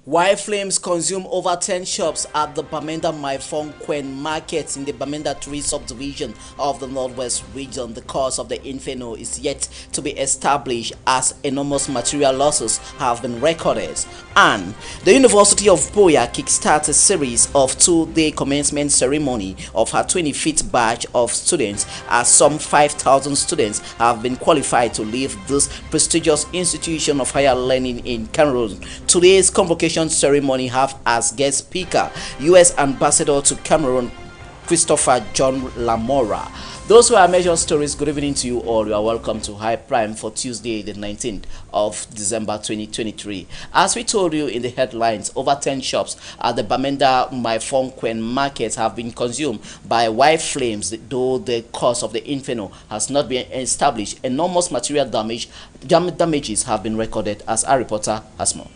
While flames consume over 10 shops at the Bamenda Maifong Kwen market in the Bamenda 3 subdivision of the Northwest region, the cause of the inferno is yet to be established as enormous material losses have been recorded. And the University of Buea kickstarts a series of 2-day commencement ceremony of her 25th batch of students, as some 5,000 students have been qualified to leave this prestigious institution of higher learning in Cameroon. Today's convocation ceremony have as guest speaker U.S. Ambassador to Cameroon Christopher John Lamora. Those who are major stories, good evening to you all. You are welcome to High Prime for Tuesday the 19th of December 2023. As we told you in the headlines, over 10 shops at the Bamenda Maifong Kwen market have been consumed by white flames, though the cause of the inferno has not been established. Enormous material damages have been recorded, as our reporter has more.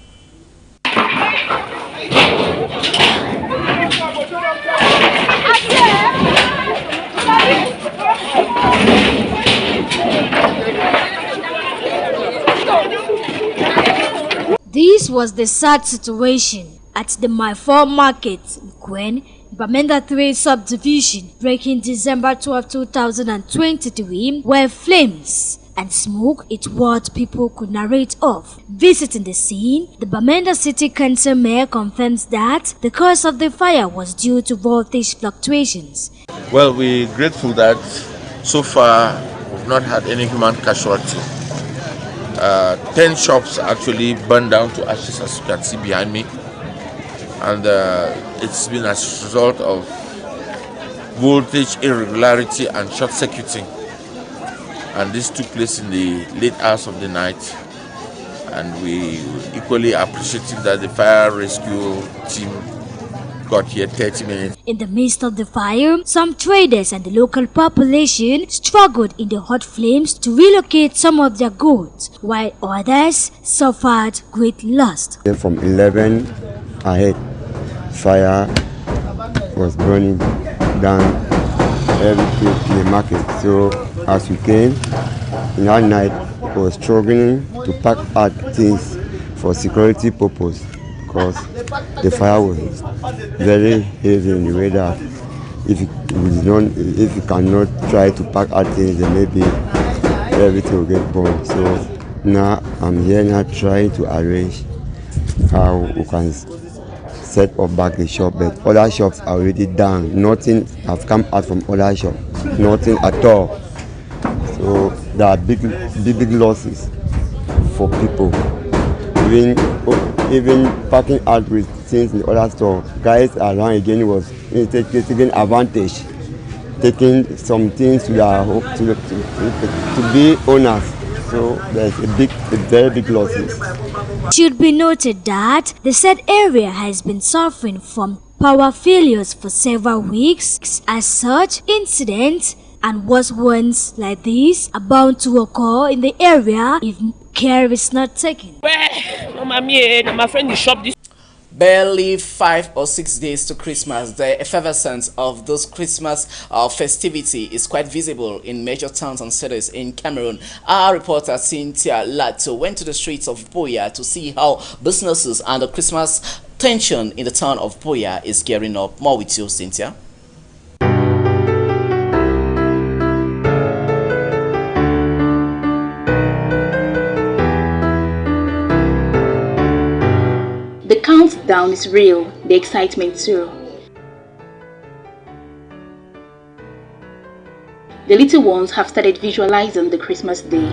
This was the sad situation at the Maifong market in Kwen, Bamenda 3 subdivision, breaking December 12, 2023, where flames and smoke is what people could narrate of. Visiting the scene, the Bamenda City Council Mayor confirms that the cause of the fire was due to voltage fluctuations. Well, we're grateful that so far we've not had any human casualty. 10 shops actually burned down to ashes, as you can see behind me, and it's been as a result of voltage irregularity and short-circuiting. And this took place in the late hours of the night, and we equally appreciative that the fire rescue team got here 30 minutes. In the midst of the fire, some traders and the local population struggled in the hot flames to relocate some of their goods, while others suffered great loss. From 11 ahead, fire was burning down everything in the market. So as we came in that night, we were struggling to pack out things for security purpose, because the fire was very heavy in the way that if you cannot try to pack out things, then maybe everything will get burned. So now I'm here now trying to arrange how we can set up back the shop, but other shops are already down. Nothing has come out from other shops, nothing at all. So there are big losses for people. Even packing out with things in the other store, guys around again was taking advantage, taking some things to their home to be owners. So there's a very big losses. It should be noted that the said area has been suffering from power failures for several weeks. As such, incidents and worse ones like these are bound to occur in the area if care is not taken. My friend is shop this. Barely 5 or 6 days to Christmas, the effervescence of this Christmas festivity is quite visible in major towns and cities in Cameroon. Our reporter Cynthia Lato went to the streets of Buea to see how businesses and the Christmas tension in the town of Buea is gearing up. More with you, Cynthia. The countdown is real, the excitement too. The little ones have started visualizing the Christmas day.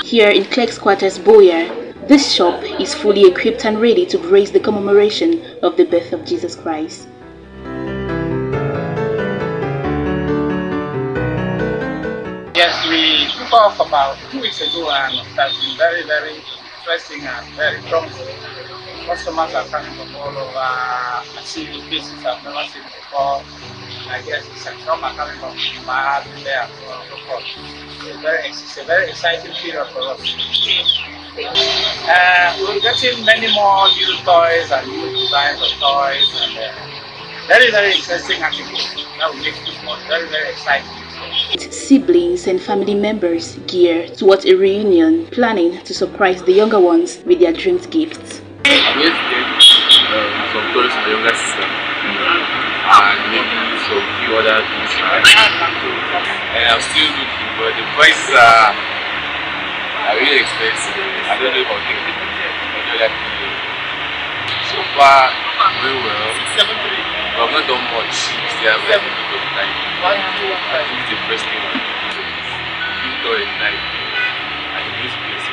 Here in Clerk's Quarters, Buea, this shop is fully equipped and ready to grace the commemoration of the birth of Jesus Christ. Yes, we took off about 2 weeks ago, and it has been very, very interesting and very promising. Customers are coming from all over. I see faces I've never seen before. I guess some are coming from Mahad there and so on and so forth. It's a very exciting period for us. We're getting many more new toys and new designs of toys, and very, very interesting activities that will make Christmas very, very exciting. Siblings and family members gear towards a reunion, planning to surprise the younger ones with their dreamed gifts. I'm going to get some toys for my younger sister and maybe some few other things. And I'm still looking, but the prices are really expensive. I don't know if I'll take it. So far, very well. But I've not done much. Still have like a bit of time. I think it's the first thing. Indoor at night. And in this place,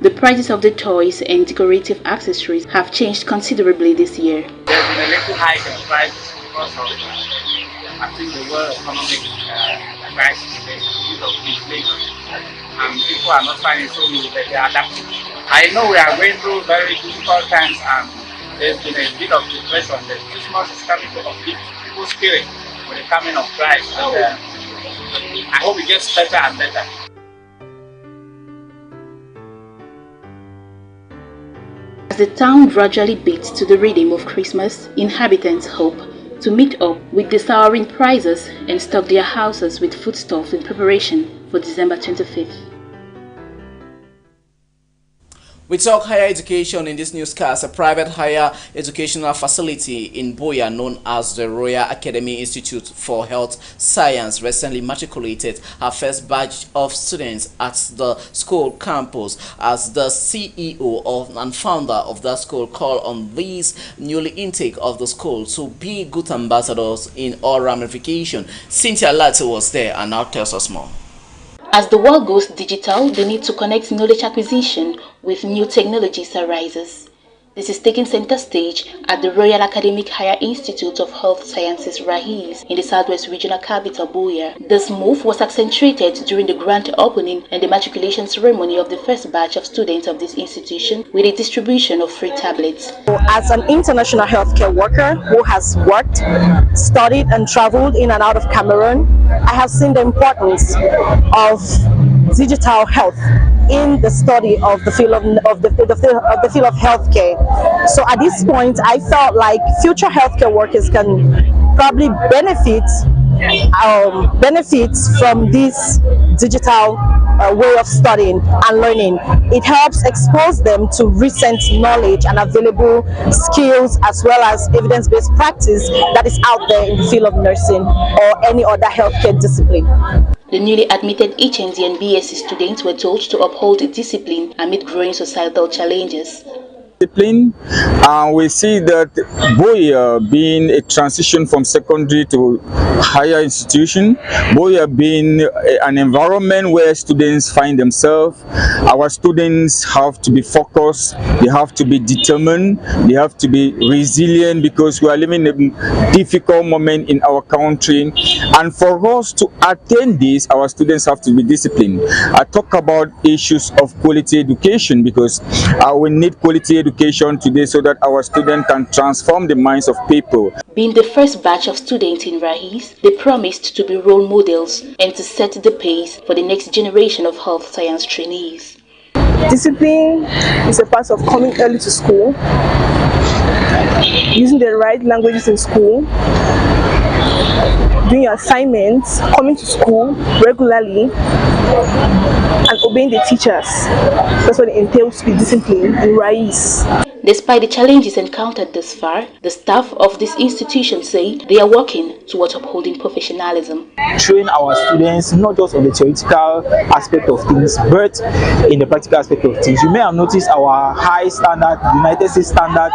the prices of the toys and decorative accessories have changed considerably this year. There's been a little hike in prices because of, I think, the world economic crisis, because of inflation, and people are not finding so easy that they are adapting. I know we are going through very difficult times, and there's been a bit of depression. The Christmas is coming to uplift people's spirit with the coming of Christ, and I hope it gets better and better. As the town gradually beats to the rhythm of Christmas, inhabitants hope to meet up with the soaring prices and stock their houses with foodstuffs in preparation for December 25th. We talk higher education in this newscast. A private higher educational facility in Buea known as the Royal Academy Institute for Health Science recently matriculated her first batch of students at the school campus. As the CEO and founder of that school called on these newly intake of the school to be good ambassadors in all ramifications. Cynthia Latte was there and now tells us more. As the world goes digital, the need to connect knowledge acquisition with new technologies arises. This is taking center stage at the Royal Academic Higher Institute of Health Sciences RAHIS in the Southwest Regional Capital, Buea. This move was accentuated during the grand opening and the matriculation ceremony of the first batch of students of this institution with a distribution of free tablets. As an international healthcare worker who has worked, studied and traveled in and out of Cameroon, I have seen the importance of digital health in the study of the field of healthcare. So at this point, I felt like future healthcare workers can probably benefit from this digital way of studying and learning. It helps expose them to recent knowledge and available skills as well as evidence-based practice that is out there in the field of nursing or any other healthcare discipline. The newly admitted HND and BSc students were told to uphold discipline amid growing societal challenges. Discipline, we see that Buea being a transition from secondary to higher institution, Buea being an environment where students find themselves. Our students have to be focused, they have to be determined, they have to be resilient because we are living a difficult moment in our country, and for us to attain this, our students have to be disciplined. I talk about issues of quality education because we need quality education today so that our students can transform the minds of people. Being the first batch of students in RAHIS, they promised to be role models and to set the pace for the next generation of health science trainees. Discipline is a part of coming early to school, using the right languages in school, doing your assignments, coming to school regularly, and obeying the teachers. That's what it entails to be disciplined in RAHIS. Despite the challenges encountered thus far, the staff of this institution say they are working towards upholding professionalism. Train our students not just on the theoretical aspect of things, but in the practical aspect of things. You may have noticed our high standard, United States standard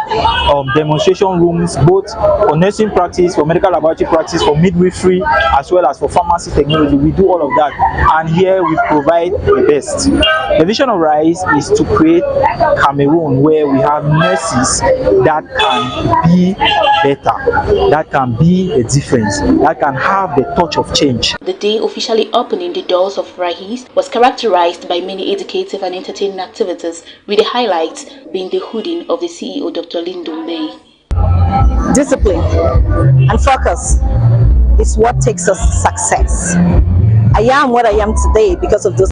demonstration rooms, both for nursing practice, for medical laboratory practice, for midwifery, as well as for pharmacy technology. We do all of that, and here we provide the best. The vision of RAHIS is to create Cameroon where we have nurses that can be better, that can be a difference, that can have the touch of change. The day officially opening the doors of RAHIS was characterized by many educative and entertaining activities, with the highlights being the hooding of the CEO, Dr. Lindon May. Discipline and focus is what takes us to success. I am what I am today because of those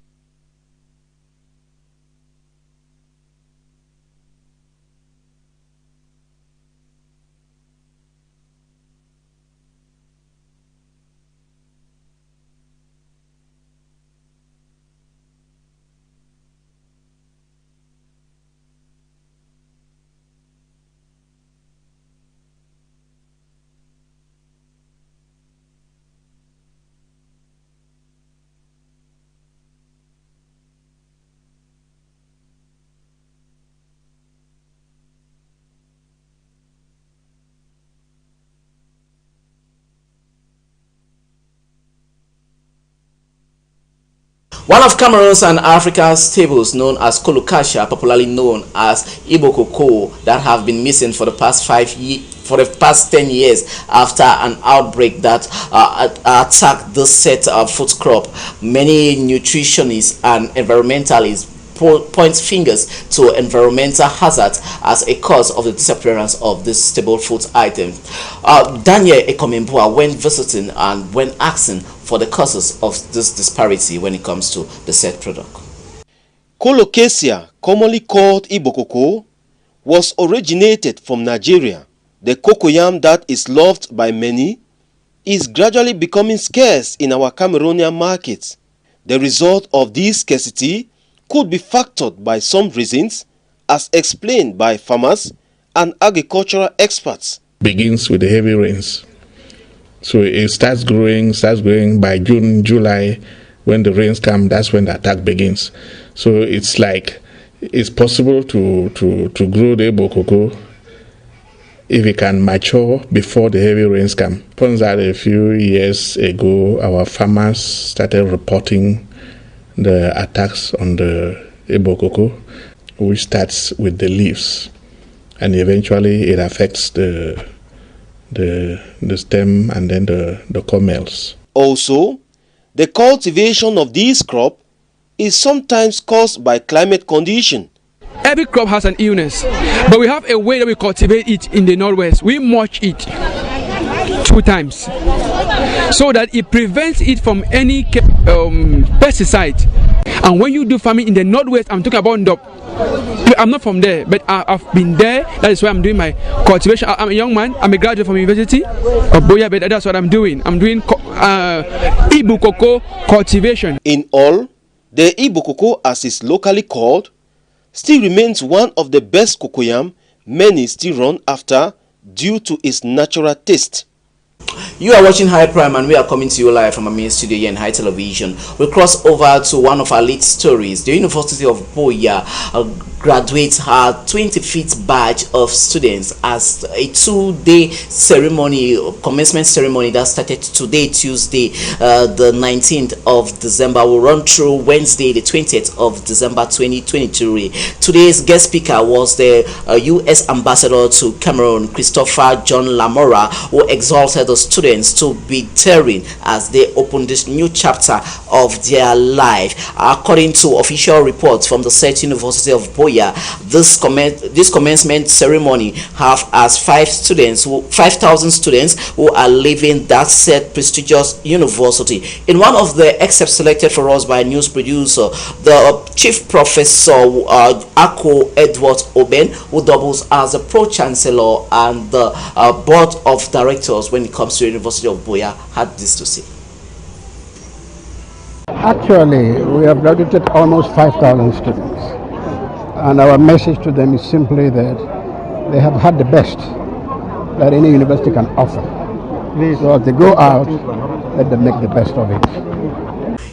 One of Cameroon's and Africa's staples known as Kolokasha, popularly known as Igbo cocoa, that have been missing for the past 10 years after an outbreak that attacked the set food crop. Many nutritionists and environmentalists point fingers to environmental hazards as a cause of the disappearance of this staple food item. Daniel Ekomembua, when visiting and when asking for the causes of this disparity when it comes to the said product. Colocasia, commonly called Igbo cocoa, was originated from Nigeria. The cocoyam that is loved by many is gradually becoming scarce in our Cameroonian markets. The result of this scarcity could be factored by some reasons, as explained by farmers and agricultural experts. Begins with the heavy rains. So it starts growing by June, July. When the rains come, that's when the attack begins. So it's like it's possible to grow the Igbo cocoa if it can mature before the heavy rains come. Turns out a few years ago, our farmers started reporting the attacks on the Igbo cocoa, which starts with the leaves, and eventually it affects the stem and then the cormels. Also, the cultivation of this crop is sometimes caused by climate condition. Every crop has an illness, but we have a way that we cultivate it in the Northwest. We mulch it 2 times so that it prevents it from any pesticide. And when you do farming in the Northwest, I'm talking about Ndop. I'm not from there, but I've been there. That is why I'm doing my cultivation. I'm a young man. I'm a graduate from University of Buea, but that's what I'm doing. I'm doing Igbo cocoa cultivation. In all, the Igbo cocoa, as is locally called, still remains one of the best cocoyam many still run after due to its natural taste. You are watching High Prime and we are coming to you live from our main studio here in High Television. We'll cross over to one of our lead stories. The University of Buea graduates her 25th batch of students as a 2-day ceremony, commencement ceremony that started today, Tuesday, the 19th of December. Will run through Wednesday, the 20th of December 2023. Today's guest speaker was the U.S. ambassador to Cameroon, Christopher John Lamora, who exalted the students to be daring as they open this new chapter of their life. According to official reports from the said University of Buea, this commencement ceremony have as 5,000 students who are leaving that said prestigious university. In one of the excerpts selected for us by news producer, the chief professor Ako Edward Oben, who doubles as the pro-chancellor and the board of directors when it comes to the University of Buea, had this to say. Actually, we have graduated almost 5,000 students, and our message to them is simply that they have had the best that any university can offer. So as they go out, let them make the best of it.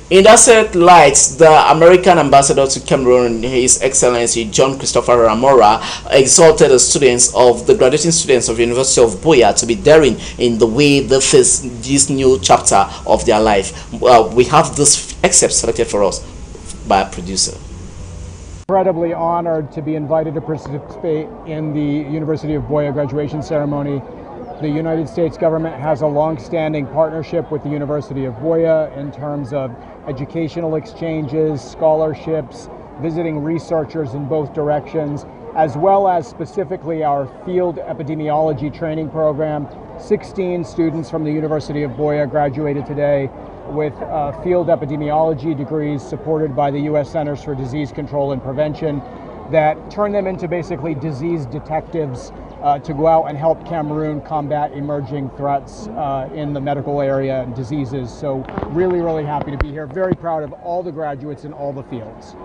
In that said light, the American ambassador to Cameroon, His Excellency John Christopher Lamora, exhorted the students of the graduating students of the University of Buea to be daring in the way they face this new chapter of their life. We have this excerpt selected for us by a producer. Incredibly honored to be invited to participate in the University of Buea graduation ceremony. The United States government has a long-standing partnership with the University of Buea in terms of educational exchanges, scholarships, visiting researchers in both directions, as well as specifically our field epidemiology training program. 16 students from the University of Buea graduated today with field epidemiology degrees supported by the U.S. Centers for Disease Control and Prevention that turn them into basically disease detectives to go out and help Cameroon combat emerging threats in the medical area and diseases. So really, really happy to be here. Very proud of all the graduates in all the fields.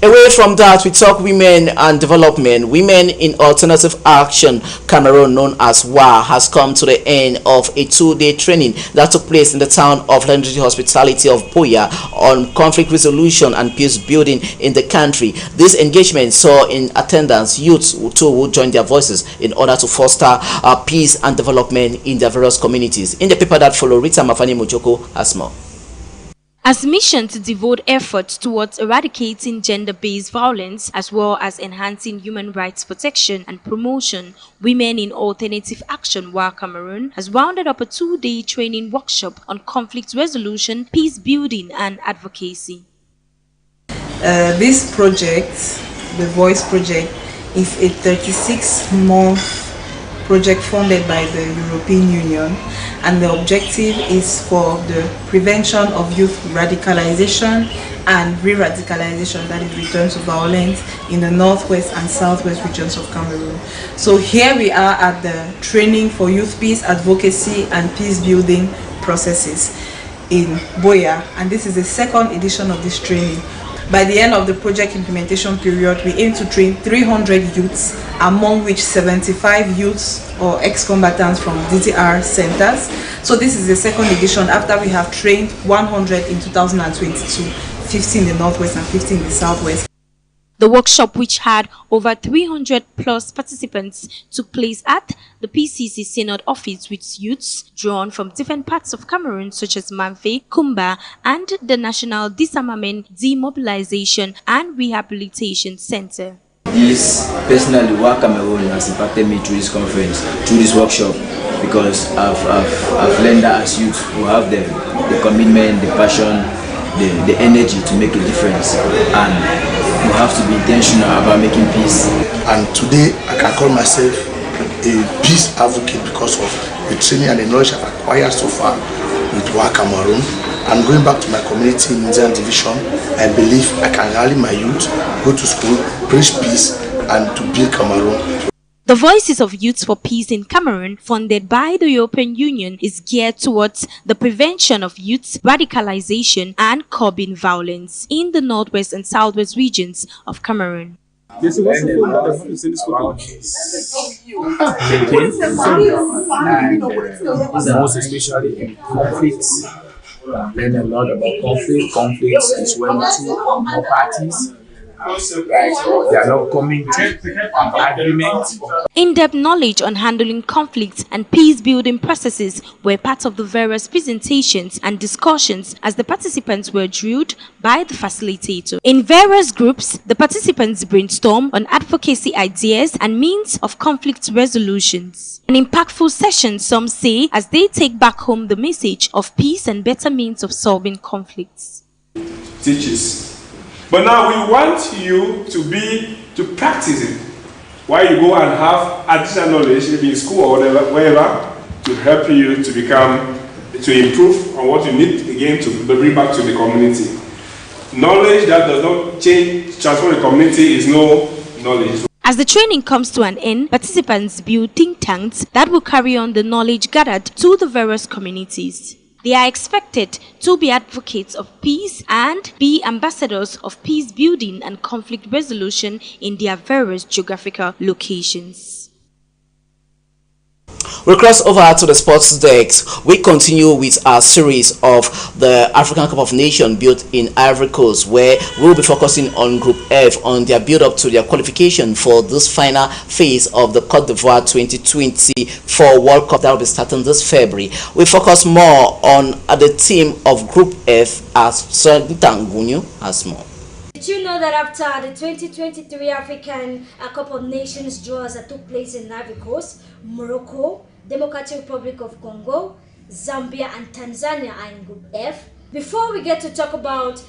Away from that, we talk women and development. Women in Alternative Action Cameroon, known as WA, has come to the end of a 2-day training that took place in the town of Legendary Hospitality of Buea on conflict resolution and peace building in the country. This engagement saw in attendance youths too who joined their voices in order to foster peace and development in their various communities. In the paper that follow, Rita Mafani Mujoko has more. As mission to devote efforts towards eradicating gender-based violence as well as enhancing human rights protection and promotion, Women in Alternative Action WA Cameroon has rounded up a 2-day training workshop on conflict resolution, peace building and advocacy. This project, the Voice Project, is a 36-month project funded by the European Union, and the objective is for the prevention of youth radicalization and re-radicalization, that is return to violence, in the northwest and southwest regions of Cameroon. So here we are at the training for youth peace advocacy and peace building processes in Buea, and this is the second edition of this training. By the end of the project implementation period, we aim to train 300 youths, among which 75 youths or ex-combatants from DDR centers. So this is the second edition after we have trained 100 in 2022, 50 in the northwest and 50 in the southwest. The workshop, which had over 300 plus participants, took place at the PCC Synod office with youths drawn from different parts of Cameroon such as Manfe, Kumba and the National Disarmament, Demobilization and Rehabilitation Center. This personally, WA Cameroon has impacted me through this conference, through this workshop, because I've learned that as youth who have the commitment, the passion, the energy to make a difference, and you have to be intentional about making peace. And today I can call myself a peace advocate because of the training and the knowledge I've acquired so far with WA Cameroon. And going back to my community in Indian Division, I believe I can rally my youth, go to school, preach peace and to build Cameroon. The Voices of Youth for Peace in Cameroon, funded by the European Union, is geared towards the prevention of youth radicalization and curbing violence in the northwest and southwest regions of Cameroon. This is most especially in conflicts. Learn a lot about conflict. Conflict is when two or more parties, they are not coming to an agreement. In-depth knowledge on handling conflicts and peace-building processes were part of the various presentations and discussions as the participants were drilled by the facilitator. In various groups, the participants brainstormed on advocacy ideas and means of conflict resolutions. An impactful session, some say, as they take back home the message of peace and better means of solving conflicts. Teaches. But now we want you to practice it. While you go and have additional knowledge, maybe in school or wherever, to help you to improve on what you need again to bring back to the community. Knowledge that does not transform the community is no knowledge. As the training comes to an end, participants build think tanks that will carry on the knowledge gathered to the various communities. They are expected to be advocates of peace and be ambassadors of peace building and conflict resolution in their various geographical locations. We cross over to the sports decks. We continue with our series of the African Cup of Nations built in Ivory Coast, where we will be focusing on Group F on their build-up to their qualification for this final phase of the Côte d'Ivoire 2024 World Cup that will be starting this February. We focus more on the team of Group F as Tangunyu has more. Did you know that after the 2023 African Cup of Nations draws that took place in Ivory Coast, Morocco, Democratic Republic of Congo, Zambia and Tanzania are in Group F? Before we get to talk about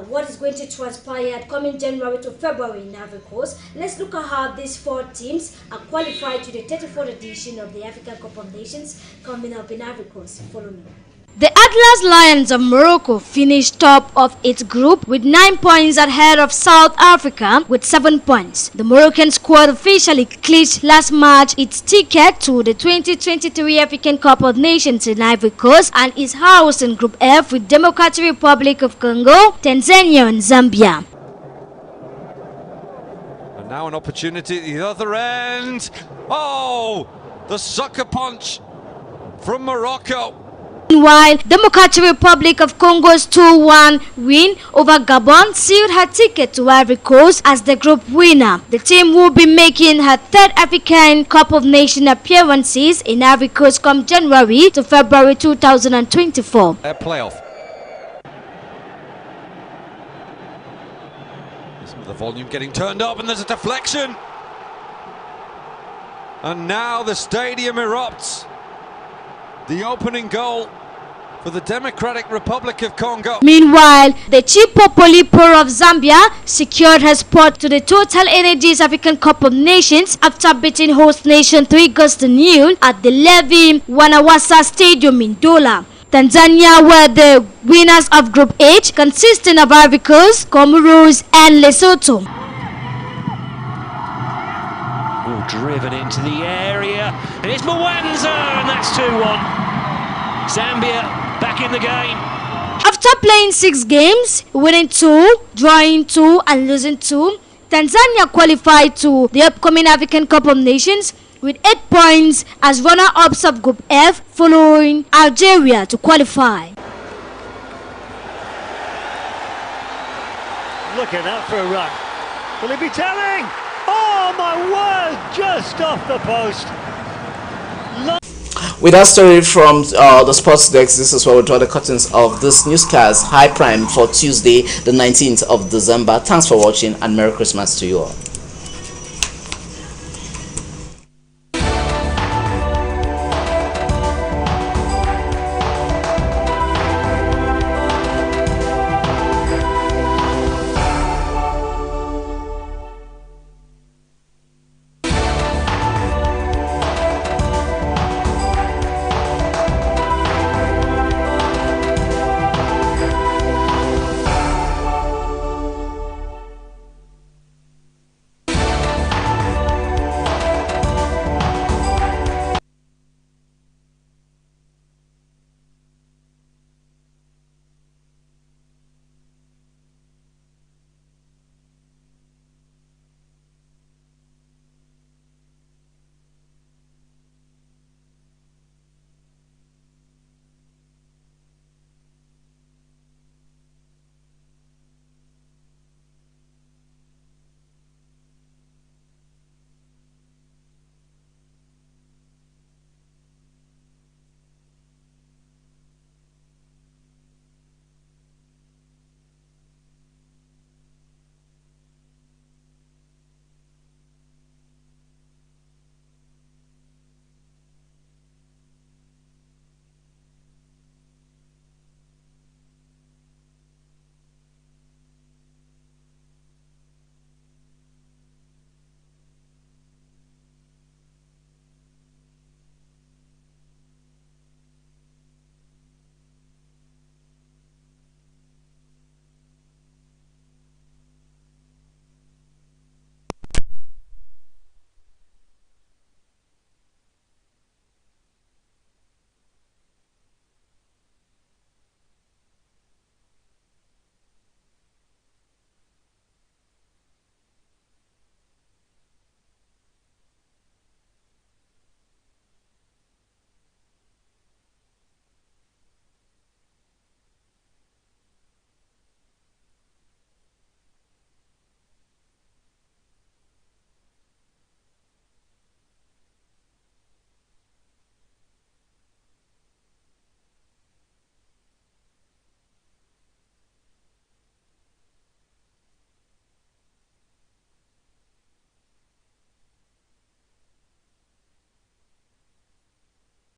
what is going to transpire coming January to February in Ivory Coast, let's look at how these four teams are qualified to the 34th edition of the African Cup of Nations coming up in Ivory Coast. Follow me. The Atlas Lions of Morocco finished top of its group with 9 points ahead of South Africa with 7 points. The Moroccan squad officially clinched last March its ticket to the 2023 African Cup of Nations in Ivory Coast and is housed in Group F with Democratic Republic of Congo, Tanzania and Zambia. And now an opportunity at the other end. Oh, the sucker punch from Morocco. Meanwhile, Democratic Republic of Congo's 2-1 win over Gabon sealed her ticket to Ivory Coast as the group winner. The team will be making her third African Cup of Nations appearances in Ivory Coast come January to February 2024. Playoff. volume getting turned up, and there's a deflection. And now the stadium erupts. The opening goal for the Democratic Republic of Congo. Meanwhile, the Chipo-Polipo of Zambia secured her spot to the Total Energies African Cup of Nations after beating host nation 3 goals to 0 at the Levi Wanawasa Stadium in Dola. Tanzania were the winners of Group H, consisting of Ivory Coast, Comoros and Lesotho. All driven into the area, and it's Mwanza, and that's 2-1. Zambia back in the game. After playing 6 games, winning 2, drawing 2 and losing 2, Tanzania qualified to the upcoming African Cup of Nations with 8 points as runner-ups of Group F, following Algeria to qualify. Look at that for a run. Will it be telling? Oh my word, just off the post. With that story from the Sports Desk, this is where we draw the curtains of this newscast, High Prime, for Tuesday, the 19th of December. Thanks for watching and Merry Christmas to you all.